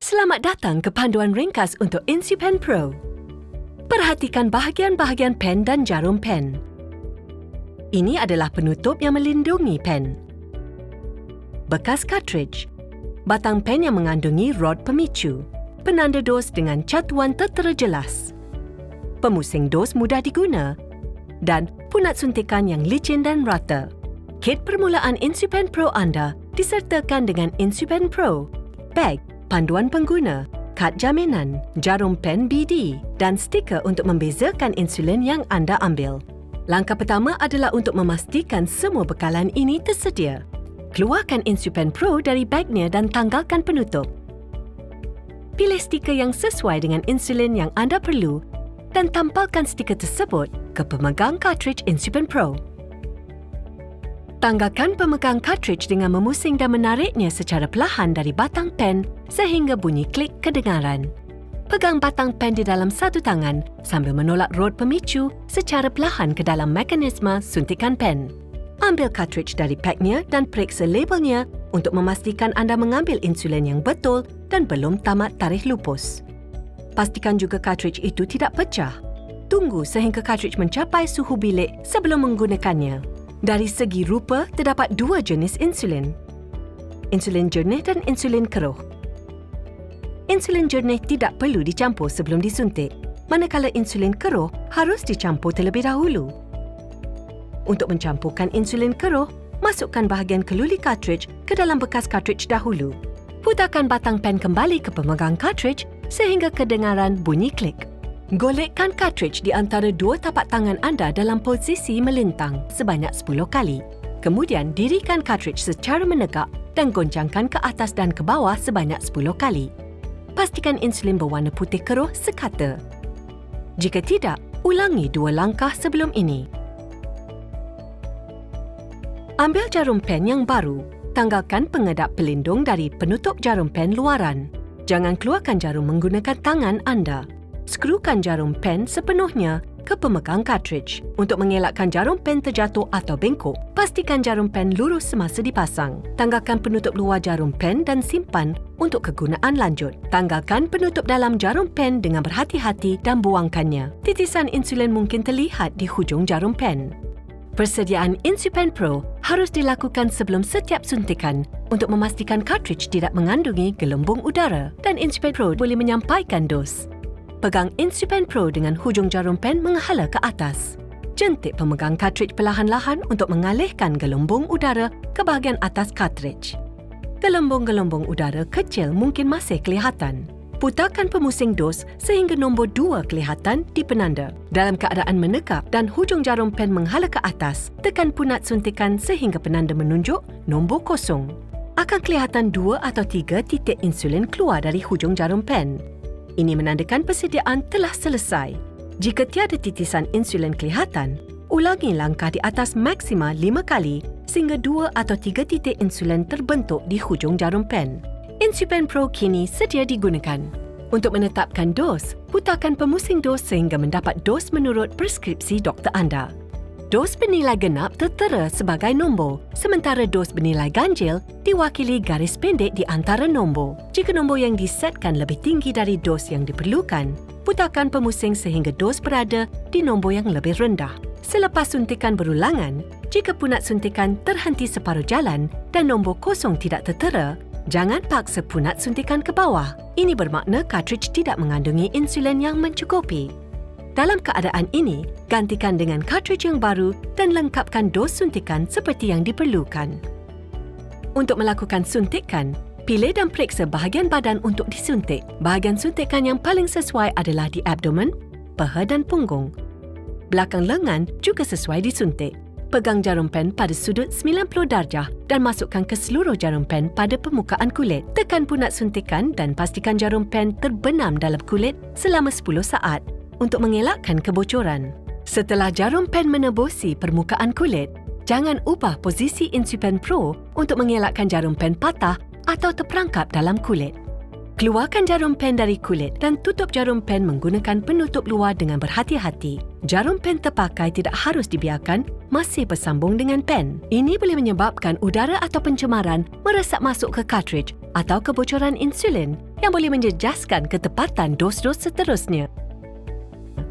Selamat datang ke panduan ringkas untuk InsuPen Pro. Perhatikan bahagian-bahagian pen dan jarum pen. Ini adalah penutup yang melindungi pen. Bekas cartridge. Batang pen yang mengandungi rod pemicu. Penanda dos dengan catuan tertera jelas. Pemusing dos mudah diguna. Dan punat suntikan yang licin dan rata. Kit permulaan InsuPen Pro anda disertakan dengan InsuPen Pro, beg, panduan pengguna, kad jaminan, jarum pen BD dan stiker untuk membezakan insulin yang anda ambil. Langkah pertama adalah untuk memastikan semua bekalan ini tersedia. Keluarkan InsuPen Pro dari bagnya dan tanggalkan penutup. Pilih stiker yang sesuai dengan insulin yang anda perlu dan tampalkan stiker tersebut ke pemegang cartridge InsuPen Pro. Tanggalkan pemegang cartridge dengan memusing dan menariknya secara perlahan dari batang pen sehingga bunyi klik kedengaran. Pegang batang pen di dalam satu tangan sambil menolak rod pemicu secara perlahan ke dalam mekanisme suntikan pen. Ambil cartridge dari paknya dan periksa labelnya untuk memastikan anda mengambil insulin yang betul dan belum tamat tarikh lupus. Pastikan juga cartridge itu tidak pecah. Tunggu sehingga cartridge mencapai suhu bilik sebelum menggunakannya. Dari segi rupa, terdapat dua jenis insulin. Insulin jernih dan insulin keruh. Insulin jernih tidak perlu dicampur sebelum disuntik, manakala insulin keruh harus dicampur terlebih dahulu. Untuk mencampurkan insulin keruh, masukkan bahagian keluli cartridge ke dalam bekas cartridge dahulu. Putarkan batang pen kembali ke pemegang cartridge sehingga kedengaran bunyi klik. Golekkan cartridge di antara dua tapak tangan anda dalam posisi melintang sebanyak 10 kali. Kemudian dirikan cartridge secara menegak dan goncangkan ke atas dan ke bawah sebanyak 10 kali. Pastikan insulin berwarna putih keruh sekata. Jika tidak, ulangi 2 langkah sebelum ini. Ambil jarum pen yang baru. Tanggalkan pengedap pelindung dari penutup jarum pen luaran. Jangan keluarkan jarum menggunakan tangan anda. Skrukan jarum pen sepenuhnya ke pemegang cartridge. Untuk mengelakkan jarum pen terjatuh atau bengkok, pastikan jarum pen lurus semasa dipasang. Tanggalkan penutup luar jarum pen dan simpan untuk kegunaan lanjut. Tanggalkan penutup dalam jarum pen dengan berhati-hati dan buangkannya. Titisan insulin mungkin terlihat di hujung jarum pen. Persediaan InsuPen Pro harus dilakukan sebelum setiap suntikan untuk memastikan cartridge tidak mengandungi gelembung udara dan InsuPen Pro boleh menyampaikan dos. Pegang InsuPen Pro dengan hujung jarum pen menghala ke atas. Jentik pemegang cartridge perlahan-lahan untuk mengalihkan gelembung udara ke bahagian atas cartridge. Gelembung-gelembung udara kecil mungkin masih kelihatan. Putarkan pemusing dos sehingga nombor 2 kelihatan di penanda. Dalam keadaan menekap dan hujung jarum pen menghala ke atas, tekan punat suntikan sehingga penanda menunjuk nombor 0. Akan kelihatan 2 atau 3 titik insulin keluar dari hujung jarum pen. Ini menandakan persediaan telah selesai. Jika tiada titisan insulin kelihatan, ulangi langkah di atas maksima 5 kali sehingga 2 atau 3 titik insulin terbentuk di hujung jarum pen. InsuPen Pro kini sedia digunakan. Untuk menetapkan dos, putarkan pemusing dos sehingga mendapat dos menurut preskripsi doktor anda. Dos bernilai genap tertera sebagai nombor, sementara dos bernilai ganjil diwakili garis pendek di antara nombor. Jika nombor yang disetkan lebih tinggi dari dos yang diperlukan, putarkan pemusing sehingga dos berada di nombor yang lebih rendah. Selepas suntikan berulangan, jika punat suntikan terhenti separuh jalan dan nombor 0 tidak tertera, jangan paksa punat suntikan ke bawah. Ini bermakna cartridge tidak mengandungi insulin yang mencukupi. Dalam keadaan ini, gantikan dengan cartridge yang baru dan lengkapkan dos suntikan seperti yang diperlukan. Untuk melakukan suntikan, pilih dan periksa bahagian badan untuk disuntik. Bahagian suntikan yang paling sesuai adalah di abdomen, paha dan punggung. Belakang lengan juga sesuai disuntik. Pegang jarum pen pada sudut 90 darjah dan masukkan ke seluruh jarum pen pada permukaan kulit. Tekan punat suntikan dan pastikan jarum pen terbenam dalam kulit selama 10 saat. Untuk mengelakkan kebocoran. Setelah jarum pen menebusi permukaan kulit, jangan ubah posisi InsuPen Pro untuk mengelakkan jarum pen patah atau terperangkap dalam kulit. Keluarkan jarum pen dari kulit dan tutup jarum pen menggunakan penutup luar dengan berhati-hati. Jarum pen terpakai tidak harus dibiarkan masih bersambung dengan pen. Ini boleh menyebabkan udara atau pencemaran meresap masuk ke cartridge atau kebocoran insulin yang boleh menjejaskan ketepatan dos-dos seterusnya.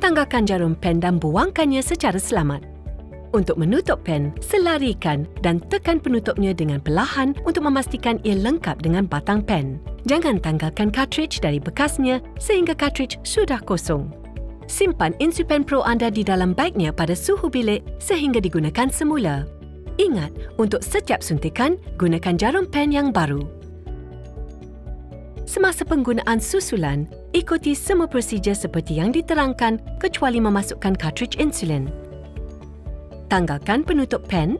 Tanggalkan jarum pen dan buangkannya secara selamat. Untuk menutup pen, selarikan dan tekan penutupnya dengan perlahan untuk memastikan ia lengkap dengan batang pen. Jangan tanggalkan cartridge dari bekasnya sehingga cartridge sudah kosong. Simpan InsuPen Pro anda di dalam bagnya pada suhu bilik sehingga digunakan semula. Ingat, untuk setiap suntikan, gunakan jarum pen yang baru. Semasa penggunaan susulan, ikuti semua prosedur seperti yang diterangkan kecuali memasukkan cartridge insulin. Tanggalkan penutup pen,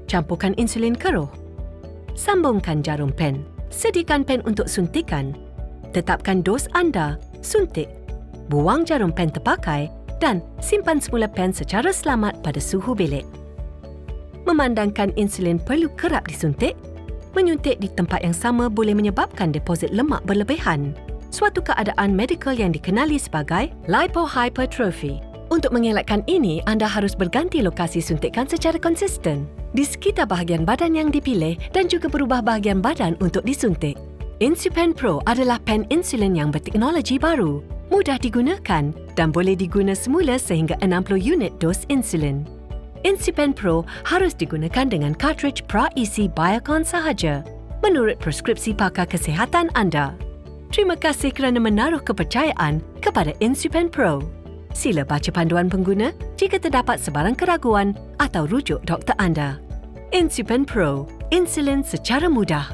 campurkan insulin keruh. Sambungkan jarum pen, sediakan pen untuk suntikan. Tetapkan dos anda, suntik. Buang jarum pen terpakai dan simpan semula pen secara selamat pada suhu bilik. Memandangkan insulin perlu kerap disuntik, menyuntik di tempat yang sama boleh menyebabkan deposit lemak berlebihan, suatu keadaan medikal yang dikenali sebagai lipohypertrophy. Untuk mengelakkan ini, anda harus berganti lokasi suntikan secara konsisten di sekitar bahagian badan yang dipilih dan juga berubah bahagian badan untuk disuntik. InsuPen Pro adalah pen insulin yang berteknologi baru, mudah digunakan dan boleh diguna semula sehingga 60 unit dos insulin. InsuPen Pro harus digunakan dengan cartridge pra-isi Biocon sahaja, menurut preskripsi pakar kesihatan anda. Terima kasih kerana menaruh kepercayaan kepada InsuPen Pro. Sila baca panduan pengguna jika terdapat sebarang keraguan atau rujuk doktor anda. InsuPen Pro, insulin secara mudah.